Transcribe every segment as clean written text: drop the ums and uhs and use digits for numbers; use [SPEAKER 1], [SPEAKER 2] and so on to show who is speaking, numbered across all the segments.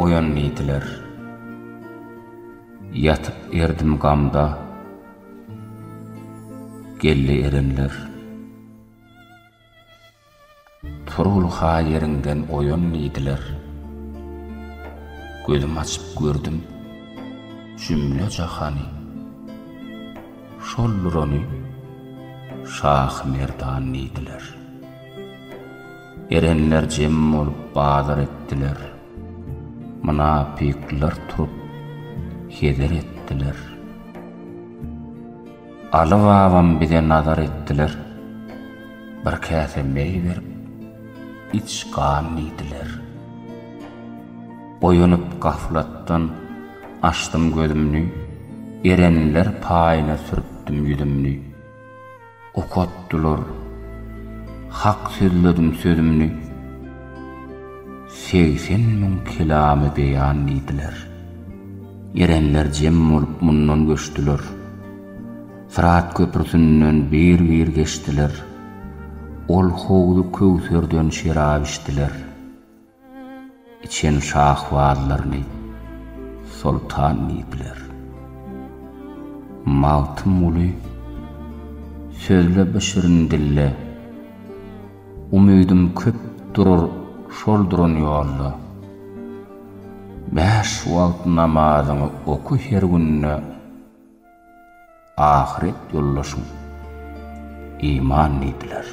[SPEAKER 1] oyanıydılar. Yatıp erdim gamda, gelli erenler. Turulha yerinden oyanıydılar. Gözüm açıp gördüm, cümle cahani. Şolluroni, Şah Merdaniydiler. Erenler cem olup bağdar ettiler. Münafıklar turup heder ettiler. Alıp avam bize nazar ettiler. Bir kase mey verip iç ganiydiler. Oyunup gaflattan açtım gözümnü. Erenler payına sürttüm yüzümnü. Okottular, hak sözledim sözümnü. 80.000 kelamı beyan ediler. Erenler cem olup mundan göçtüler. Fırat köprüsünden bir geçtiler. Ol hoğdu kövserden şerab içtiler. İçen şah vaadlarını sultan ediler. Mağtım ulu sözle bişirin dille. Umüdüm köp durur şoldurun yolla. 5 wagt namazını oku her günne. Ahiret yollaşın iman ediler.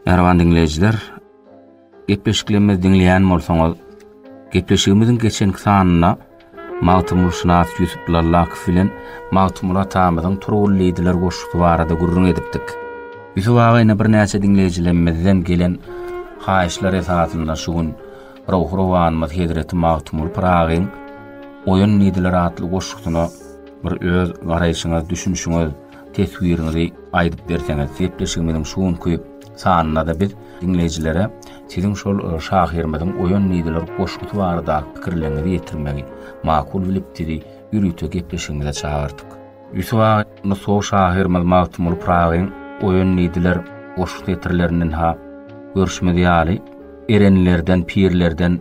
[SPEAKER 1] Merhaban dinleyiciler, gepleşiklerimizi dinleyen bolsaňyz, gepleşigimizin geçenki sanyna Magtymul Şynas Ýusup Lallakov bilen Magtymul atamyzyň Turgullydylar goşgy barada gurrun edipdik. Ýusup agaýna bir näçe dinleyijilerimizden gelen haýyşlar esasynda şu gün Rohrowanymyz Hedreti Magtymul Pragyň Oýan Nidiler atly goşgyna bir öz garaýşyňyz, düşünşiňiz, teswirinizi aýdyp berseňiz, gepleşigimiziň şu günkü sanyna da biz dinleyicilere sizin şol şahirmedin Oýan Nidiler goşgy barada pikirlerinizi ýetirmegi makul bilipdi, ýürüýte gepleşigimize çağırdyk. Ýusup agaýna sow şahirmez Magtymul Pragyň Oýan Nidiler goşgy ýetirlerinden ha görüşmedi ýaly erenlerden, pirlerden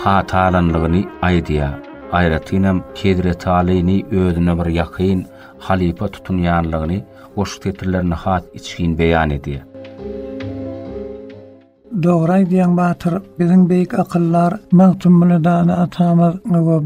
[SPEAKER 1] patalanlygyny aýdýar. Aýratynam Hedret alyny özüne bir ýakyn halipa tutunýanlygyny goşgy ýetirlerine hat içgin beýan edýär.
[SPEAKER 2] Dogry diýen batyr biziň beýik akyllar Magtymul atamyz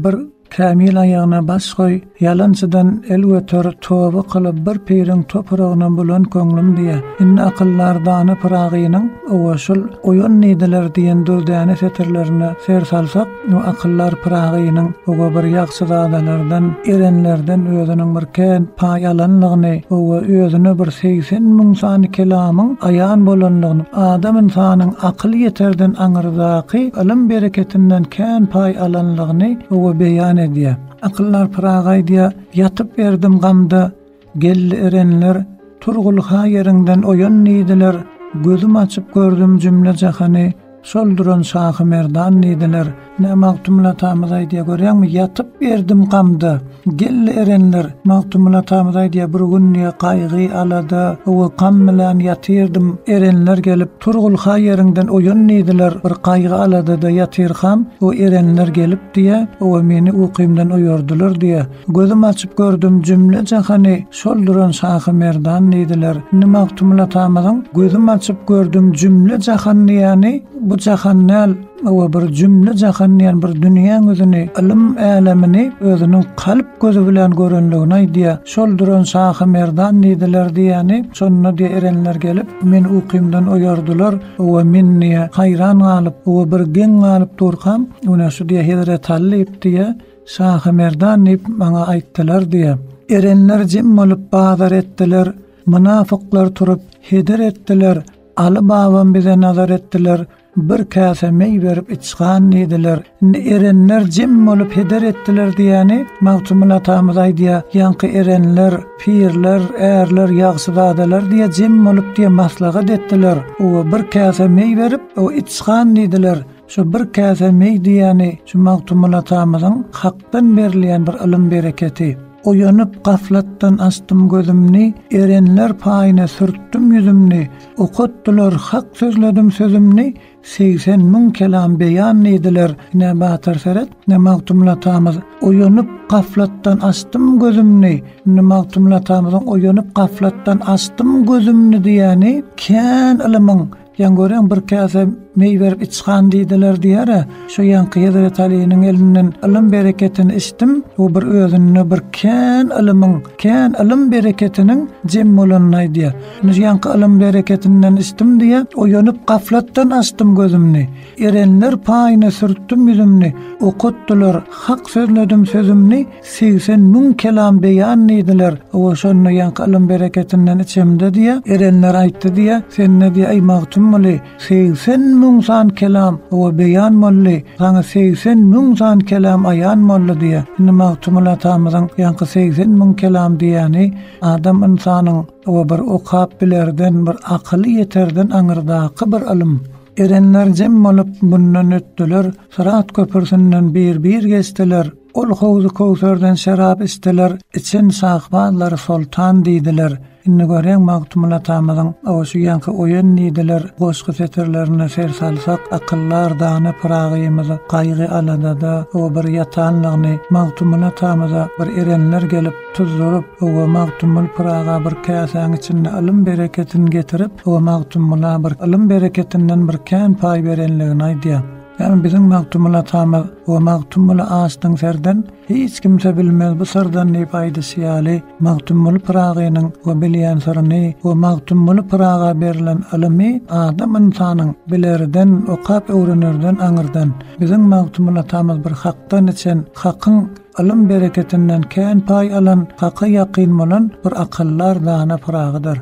[SPEAKER 2] bir kamil aýagyna bas goý, ýalançydan el götür, toba kylyp bir pirin topragyna bulan köňlüm diýe. Inne akyllardany Pragynyň owaşul Oýan Nidiler diýen dördäne setirlerini ser salsak, o akyllar Pragynyň owa bir ýaksy zadalardan, erenlerden özüniň bir kän paýalanlygyny, owa özüne bir 80.000 sany kelamyň aýan bolanlygyny, adam insanyň akyl ýeterden aňyrdaky ilim bereketinden kän paýalanlygyny owa beýan edýär. Akyllar Pragy'da yatıp erdim gamda, gelli erenler, turgulha yerinden Oýan Nidiler, gözüm açıp gördüm cümle jahany, solduran Şah Merdaniydiler. Ne Magtymul atamyz aýdýar görýärmi? Yatıp erdim gamda, gelli erenler, Magtymul atamyz aýdýar bir gün gaýgy alada, o gam bilen ýatyrdım, erenler gelip turgulha yerinden Oýan Nidiler bir gaýgy alada da ýatyrham, o erenler gelip diýe, o meni uqymdan oýardylar diýe. Gözüm açıp gördüm cümle jahany, solduran Şah Merdaniydiler. Ne Magtymul atamyzyň gözüm açıp gördüm cümle jahany, ýani bu jahannal o bir cümle jahanniyan bir dünýäň özüni, ilim älemini özüniň kalp gözü bilen görenligini aýdýar. Şol duran Şah Merdaniydiler diýeni, şonda diýe erenler gelip men uqymdan oýardylar, o menni haýran galyp, o bir geň galyp durkam, ona şu diýe Hedret Allyp diýe Şah Merdaniyp maňa aýtdylar diýe. Erenler jem bolup bazar etdiler, münafıklar turup heder etdiler, aly babam bize nazar etdiler. bir käse mey berip içgan ediler. Erenler jem bolup heder etdiler diýeni Magtumul atamyz aýdýa. Ýanky erenler, pirler, ärler, ýagşyzadalar diýe jem bolup diýe maslahat etdiler. O bir käse mey berip o içgan ediler. Şu bir käse mey diýeni şu Magtumul atamyzyň hakdan berilýän bir ilim bereketi. Oýanyp gaflatdan astym gözümni, erenler paýyna sürtdüm ýüzümni. Okutdular, hak sözledim sözümni, 80.000 kelam beýan ediler. Ne Batyr Seret, ne Magtumul atamyz oýanyp gaflatdan astym gözümni. Ne Magtumul atamyzyň oýanyp gaflatdan astym gözümni diýeni kän ilimiň ýan gören bir käse mey berip içgan diýdiler diýär. Şu ýanky Hazrat Ali'niň elinden ilim bereketini içdim. O bir özüne bir kän ilimiň, kän ilim bereketiniň jem bolanyny aýdýar. Şu ýanky ilim bereketinden içdim diýe oýanyp gaflatdan astym gözümni. Erenler paýyna sürtdüm ýüzümni. Okutdular, hak sözledim sözümni, 80.000 kelam beýan ediler. O şonu ýanky ilim bereketinden içemde diýe erenler aýtdy diýe. Sen ne diýe, ey Magtumul, 80.000 san kelam o beýan molly, sana 80.000 san kelam aýan molly diýe. Indi Magtumul atamyzyň ýanky 80.000 kelam diýeni adam insanyň o bir okap bilerden, bir akyly ýeterden aňyrdaky bir ilim. Erenler jem bolup bundan ötdiler, Sırat köpürsünden bir geçdiler. Ol howzy Kowsardan şarap içdiler, için sahbalary sultan diýdiler. Indi gören Magtumul atamyzyň şu ýanky oýan diýdiler, goşky seterlerine ser salsak akyllar dana pyragymyzy gaýgy aladada o bir ýatanlygyny Magtumul atamyza bir erenler gelip tuzdurup o Magtumul pyraga bir käsäň içinde ilim bereketini getirip o Magtumula bir ilim bereketinden bir kän paý berenligini aýdýar. Yani bizim Magtumul atamyz o Magtumul astyň serden hiç kimse bilmez bu sırdan ne paýdasy ýaly Magtumul pyragynyň o bilýän syryny o Magtumul pyraga berilen ilimi adam insanyň bilerden okap öwrenerden aňyrdan bizim Magtumul atamyz bir hakdan içen hakyň ilim bereketinden kän paý alan haky ýakyn bolan bir akyllar dana pyragydyr.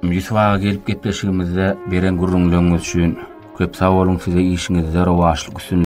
[SPEAKER 1] Ýusuf'a gelip gepleşigimizde beren gurrunlygyňyz üçin köp sag bolun, size işiňizde rowaşlyk